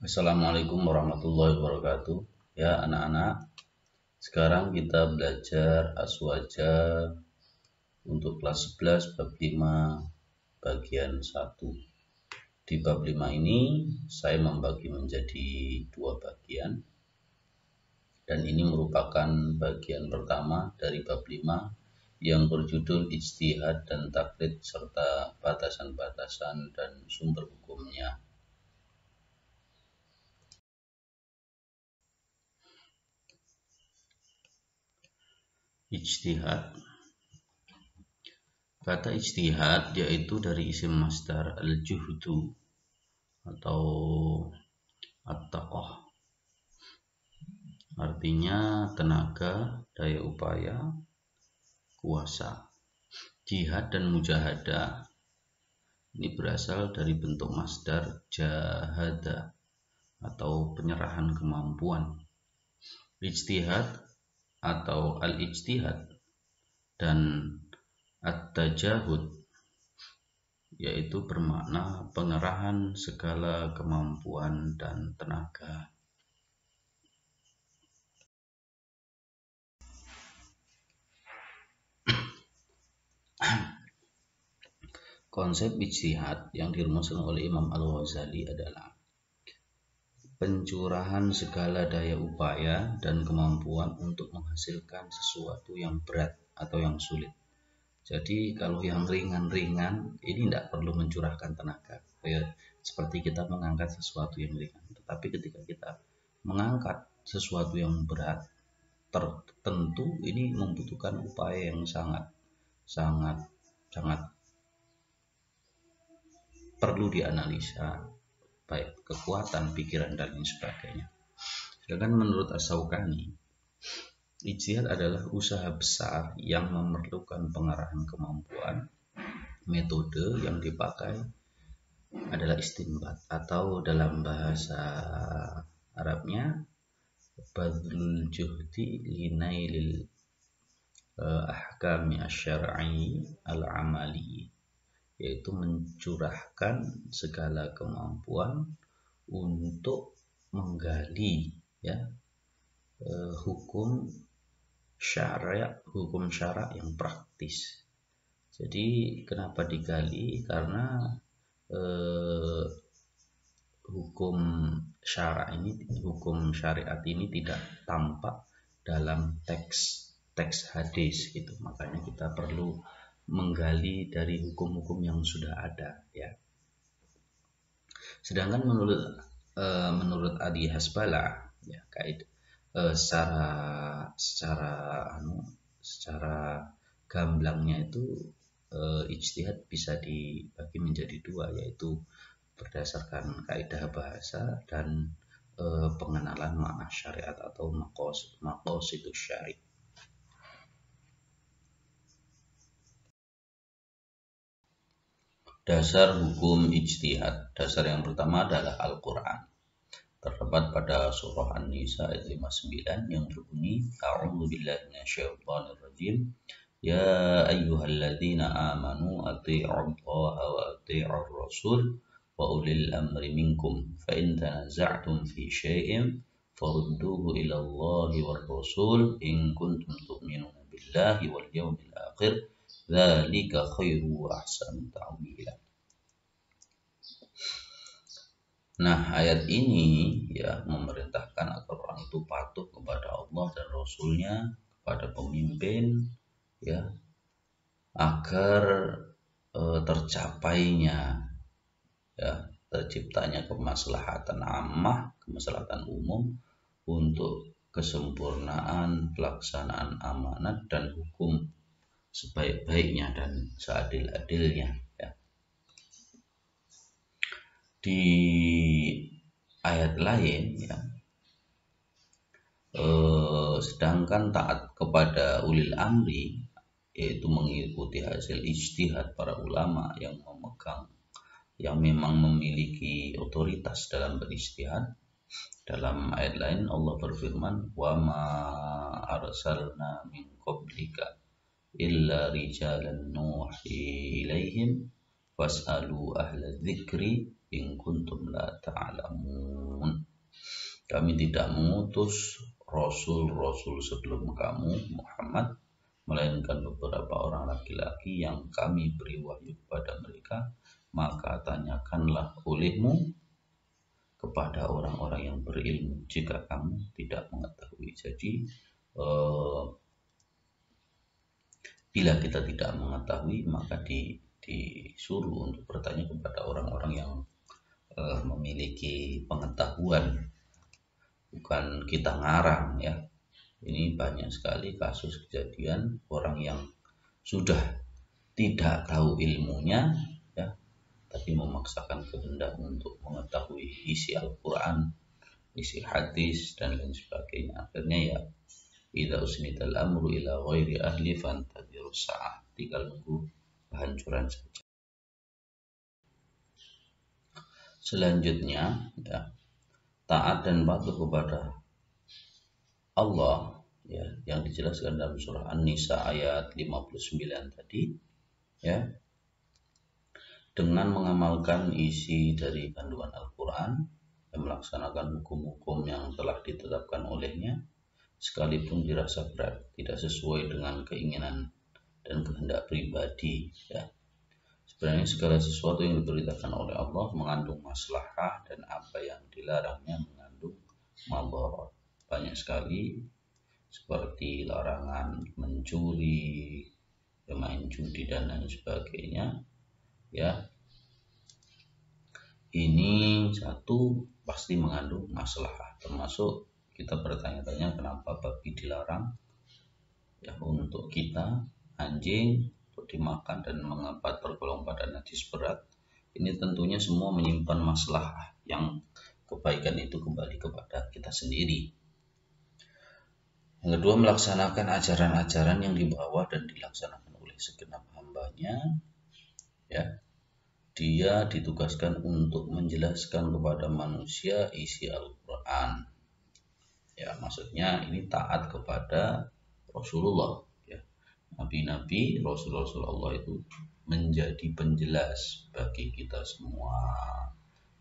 Assalamualaikum warahmatullahi wabarakatuh. Ya anak-anak, sekarang kita belajar aswaja untuk kelas 11 bab 5 bagian 1. Di bab 5 ini saya membagi menjadi 2 bagian, dan ini merupakan bagian pertama dari bab 5 yang berjudul ijtihad dan taklid serta batasan-batasan dan sumber hukumnya. Ijtihad. Kata ijtihad yaitu dari isim masdar al-juhdu atau at-taqah. Artinya tenaga, daya upaya, kuasa. Jihad dan mujahadah ini berasal dari bentuk masdar jahada atau penyerahan kemampuan. Ijtihad atau al-ijtihad dan at-tajahud yaitu bermakna pengerahan segala kemampuan dan tenaga. Konsep ijtihad yang dirumuskan oleh Imam Al-Ghazali adalah pencurahan segala daya upaya dan kemampuan untuk menghasilkan sesuatu yang berat atau yang sulit. Jadi kalau yang ringan-ringan ini tidak perlu mencurahkan tenaga, seperti kita mengangkat sesuatu yang ringan. Tetapi ketika kita mengangkat sesuatu yang berat, tertentu ini membutuhkan upaya yang sangat perlu dianalisa, baik kekuatan, pikiran, dan lain sebagainya. Sedangkan menurut As-Syaukani, ijtihad adalah usaha besar yang memerlukan pengarahan kemampuan. Metode yang dipakai adalah istinbat atau dalam bahasa Arabnya badlul juhdi linailil ahkami asy-syar'i al-amali, yaitu mencurahkan segala kemampuan untuk menggali hukum syara' yang praktis. Jadi kenapa digali? Karena hukum syariat ini tidak tampak dalam teks hadis gitu. Makanya kita perlu menggali dari hukum-hukum yang sudah ada ya. Sedangkan menurut Adi Hasbalah ya, secara gamblangnya itu ijtihad bisa dibagi menjadi 2, yaitu berdasarkan kaidah bahasa dan pengenalan makna syariat atau maqasidus syari'. Dasar hukum ijtihad. Dasar yang pertama adalah Al-Quran. Terdapat pada surah An-Nisa ayat 59 yang berbunyi, A'udzu billahi minasyaitonir rajim. Ya ayyuhalladzina amanu athi'ullaha wa athi'ur rasul wa ulil amri minkum fa in tanaza'tum fi syai'in farudduhu ila Allahi war rasul in kuntum tu'minuna billahi wal yawmil akhir dzalika khairu wa ahsanu ta'wila. Nah, ayat ini ya memerintahkan agar orang itu patuh kepada Allah dan Rasulnya, kepada pemimpin ya, agar terciptanya kemaslahatan ammah, kemaslahatan umum untuk kesempurnaan pelaksanaan amanat dan hukum sebaik-baiknya dan seadil-adilnya ya. Di ayat lain ya, sedangkan taat kepada ulil amri yaitu mengikuti hasil ijtihad para ulama yang memang memiliki otoritas dalam berijtihad. Dalam ayat lain Allah berfirman, wa ma arsalna min qablika illa rijalan nuhi ilaihim fas'alu ahla dzikri in kuntum la ta'lamun. Kami tidak mengutus rasul-rasul sebelum kamu Muhammad, melainkan beberapa orang laki-laki yang kami beri wahyu kepada mereka, maka tanyakanlah olehmu kepada orang-orang yang berilmu jika kamu tidak mengetahui. Jadi bila kita tidak mengetahui, maka disuruh untuk bertanya kepada orang-orang yang memiliki pengetahuan, bukan kita ngarang ya. Ini banyak sekali kasus kejadian orang yang sudah tidak tahu ilmunya ya, tapi memaksakan kehendak untuk mengetahui isi Al-Quran, isi hadis dan lain sebagainya. Akhirnya ya, idza usnidal amru ila ghairi ahli fantadhirus sa'ah, tinggal nunggu kehancuran saja. Selanjutnya ya, taat dan patuh kepada Allah ya, yang dijelaskan dalam surah An-Nisa ayat 59 tadi ya, dengan mengamalkan isi dari kandungan Al-Quran dan melaksanakan hukum-hukum yang telah ditetapkan olehnya, sekalipun dirasa berat, tidak sesuai dengan keinginan dan kehendak pribadi ya. Sebenarnya segala sesuatu yang diberitakan oleh Allah mengandung maslahah, dan apa yang dilarangnya mengandung madharat. Banyak sekali seperti larangan mencuri, bermain judi dan lain sebagainya ya. Ini satu pasti mengandung maslahah, termasuk kita bertanya-tanya kenapa babi dilarang ya untuk kita, anjing untuk dimakan, dan mengapa tergolong pada najis berat. Ini tentunya semua menyimpan maslahah yang kebaikan itu kembali kepada kita sendiri. Yang kedua, melaksanakan ajaran-ajaran yang dibawa dan dilaksanakan oleh segenap hambanya ya. Dia ditugaskan untuk menjelaskan kepada manusia isi Al-Quran ya, maksudnya ini taat kepada Rasulullah ya. Nabi-nabi, Rasul-Rasul Allah itu menjadi penjelas bagi kita semua,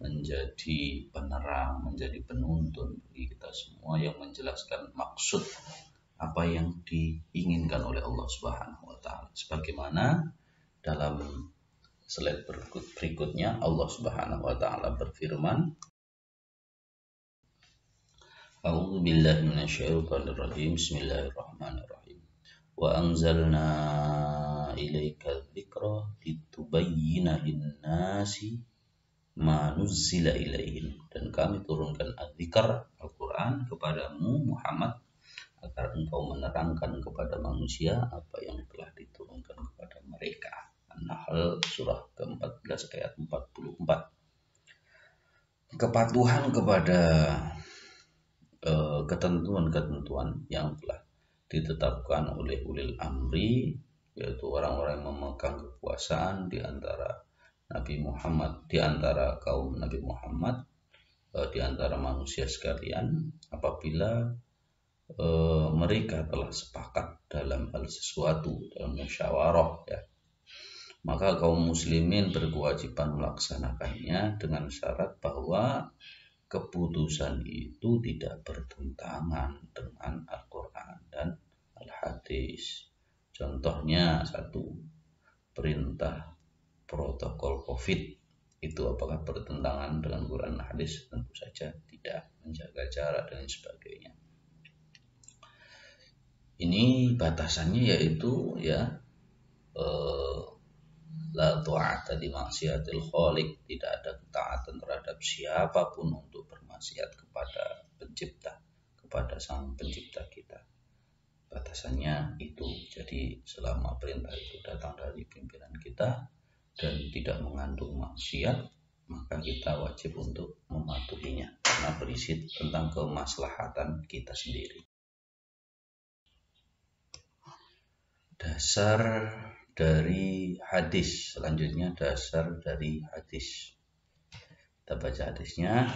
menjadi penerang, menjadi penuntun bagi kita semua, yang menjelaskan maksud apa yang diinginkan oleh Allah Subhanahu wa taala. Sebagaimana dalam slide berikutnya Allah Subhanahu wa taala berfirman, A'udzu billahi minasyaitonir rajim. Bismillahirrahmanirrahim. Wa anzalna ilaika dzikra litubayyina lin-nasi ma nuzzila ilaihim. Dan kami turunkan az-zikr Al-Quran kepadamu Muhammad agar engkau menerangkan kepada manusia apa yang telah diturunkan kepada mereka. An-Nahl surah ke-14 ayat 44. Kepatuhan kepada ketentuan-ketentuan yang telah ditetapkan oleh ulil amri, yaitu orang-orang yang memegang kekuasaan di antara Nabi Muhammad, di antara kaum Nabi Muhammad, di antara manusia sekalian, apabila mereka telah sepakat dalam hal sesuatu, dalam musyawarah ya, maka kaum muslimin berkewajiban melaksanakannya dengan syarat bahwa keputusan itu tidak bertentangan dengan Al-Quran dan Al-Hadis. Contohnya satu, perintah protokol COVID itu apakah bertentangan dengan Quran dan Hadis? Tentu saja tidak. Menjaga jarak dan sebagainya. Ini batasannya yaitu ya, la ta'ata di maksiatil khaliq, tidak ada ketaatan terhadap siapapun untuk bermaksiat kepada pencipta, kepada sang pencipta kita. Batasannya itu. Jadi selama perintah itu datang dari pimpinan kita dan tidak mengandung maksiat, maka kita wajib untuk mematuhinya karena berisi tentang kemaslahatan kita sendiri. Dasar dari hadis, selanjutnya dasar dari hadis. Kita baca hadisnya.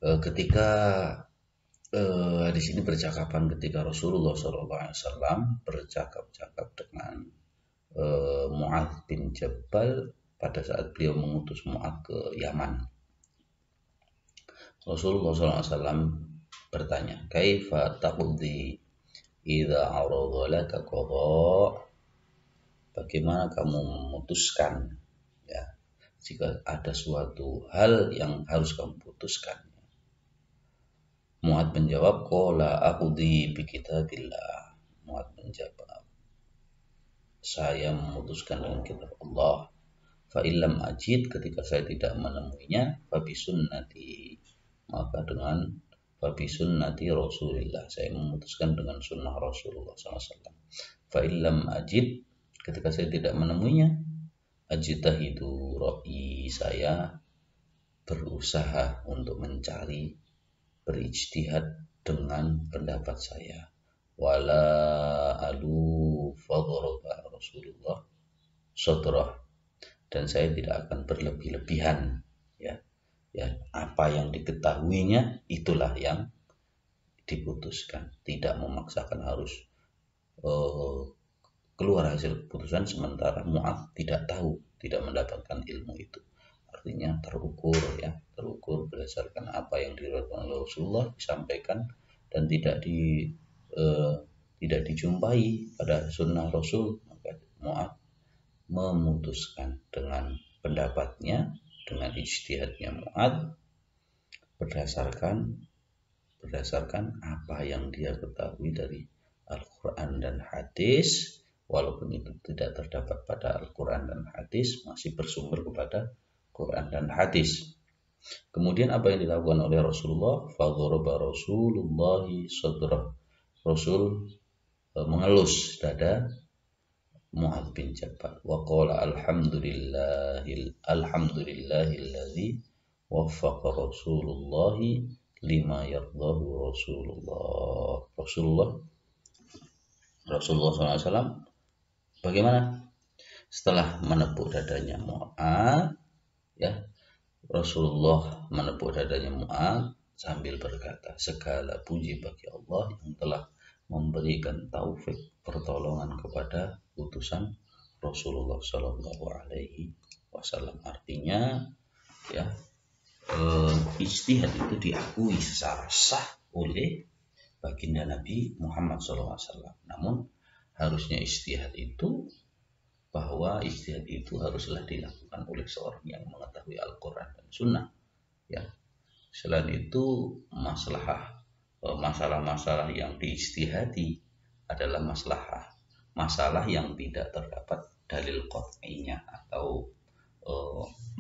Ketika hadis ini bercakapan ketika Rasulullah SAW bercakap-cakap dengan Mu'adz bin Jabal pada saat beliau mengutus Mu'adz ke Yaman. Rasulullah SAW bertanya, kaifa taqdi idza arada laka qada? Bagaimana kamu memutuskan ya jika ada suatu hal yang harus kamu putuskan? Mu'adz menjawab, qala aqdi bi kitabillah. Mu'adz menjawab, saya memutuskan dengan kitab Allah. Fa illam ajid, ketika saya tidak menemuinya, fa bi sunnati, maka dengan fa bi sunnati Rasulillah, saya memutuskan dengan sunnah Rasulullah SAW. Fa illam ajid, ketika saya tidak menemuinya, ajtahidu ra'i, saya berusaha untuk mencari, berijtihad dengan pendapat saya. Wala alu fadharaba Rasulullah sadrah, dan saya tidak akan berlebih-lebihan ya apa yang diketahuinya itulah yang diputuskan, tidak memaksakan harus keluar hasil keputusan sementara Mu'adz tidak tahu, tidak mendapatkan ilmu itu. Artinya terukur berdasarkan apa yang diriwayatkan oleh Rasulullah disampaikan dan tidak dijumpai pada sunnah Rasul, maka Mu'adz memutuskan dengan pendapatnya, dengan ijtihadnya Mu'adz berdasarkan apa yang dia ketahui dari Al-Quran dan hadis, walaupun itu tidak terdapat pada Al-Quran dan hadis, masih bersumber kepada Quran dan hadis. Kemudian apa yang dilakukan oleh Rasulullah? Fadharaba Rasulullah sadrah. Rasul mengelus dada Mu'adz bin Jabal. Wa qala alhamdulillahilladzi waffaqa Rasulullah lima yardahu Rasulullah SAW bagaimana? Setelah menepuk dadanya Mu'adz, ya, Rasulullah menepuk dadanya Mu'adz sambil berkata, segala puji bagi Allah yang telah memberikan taufik pertolongan kepada utusan Rasulullah Shallallahu Alaihi Wasallam. Artinya, ya, ijtihad itu diakui secara sah oleh baginda Nabi Muhammad SAW. Namun harusnya ijtihad itu haruslah dilakukan oleh seorang yang mengetahui Al-Quran dan Sunnah. Ya, selain itu masalah-masalah yang diijtihadi adalah masalah yang tidak terdapat dalil qat'inya atau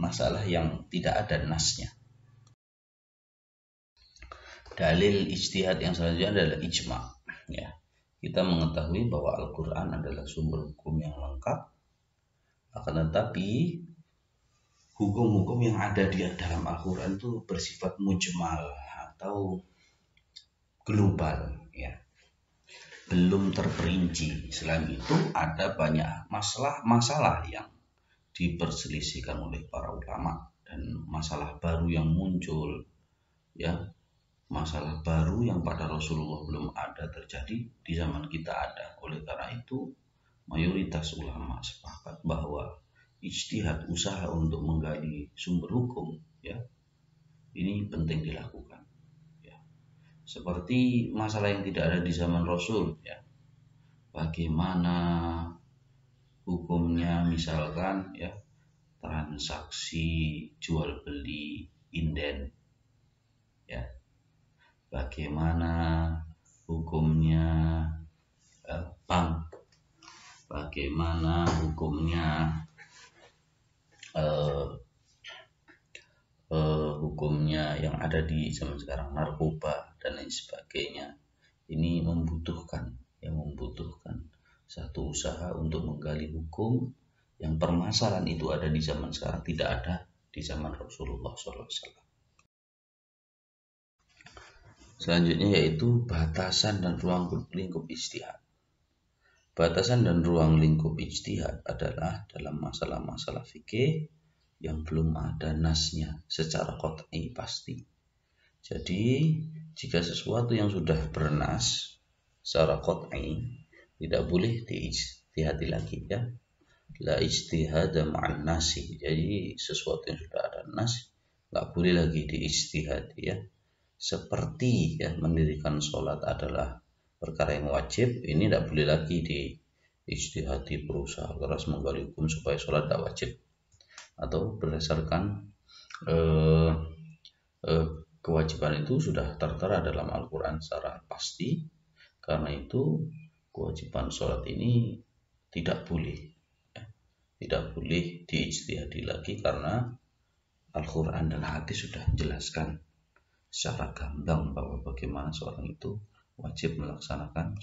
masalah yang tidak ada nasnya. Dalil ijtihad yang selanjutnya adalah ijma. Ya, kita mengetahui bahwa Al-Quran adalah sumber hukum yang lengkap. Akan tetapi hukum-hukum yang ada di dalam Al-Quran itu bersifat mujmal atau global, ya, belum terperinci. Selain itu ada banyak masalah yang diperselisihkan oleh para ulama dan masalah baru yang muncul, ya, masalah baru yang pada Rasulullah belum ada terjadi di zaman kita ada. Oleh karena itu mayoritas ulama sepakat bahwa ijtihad, usaha untuk menggali sumber hukum, ya, ini penting dilakukan. Ya. Seperti masalah yang tidak ada di zaman Rasul, ya, bagaimana hukumnya misalkan, ya, transaksi jual beli inden, ya, bagaimana hukumnya bank, bagaimana hukumnya yang ada di zaman sekarang, narkoba dan lain sebagainya. Ini membutuhkan satu usaha untuk menggali hukum yang permasalahan itu ada di zaman sekarang tidak ada di zaman Rasulullah SAW. Selanjutnya yaitu batasan dan ruang lingkup ijtihad. Batasan dan ruang lingkup ijtihad adalah dalam masalah-masalah fikih yang belum ada nasnya secara qat'i pasti. Jadi jika sesuatu yang sudah bernas secara qat'i tidak boleh diijtihadi lagi ya. La ijtihada ma'an nasi. Jadi sesuatu yang sudah ada nas nggak boleh lagi diijtihadi ya. Seperti ya mendirikan sholat adalah perkara yang wajib, ini tidak boleh lagi diijtihadi berusaha keras menggali hukum supaya sholat tidak wajib, atau berdasarkan kewajiban itu sudah tertera dalam Al-Quran secara pasti. Karena itu kewajiban sholat ini tidak boleh diijtihadi lagi karena Al-Quran dan hadis sudah menjelaskan secara gamblang bahwa bagaimana seorang itu wajib melaksanakan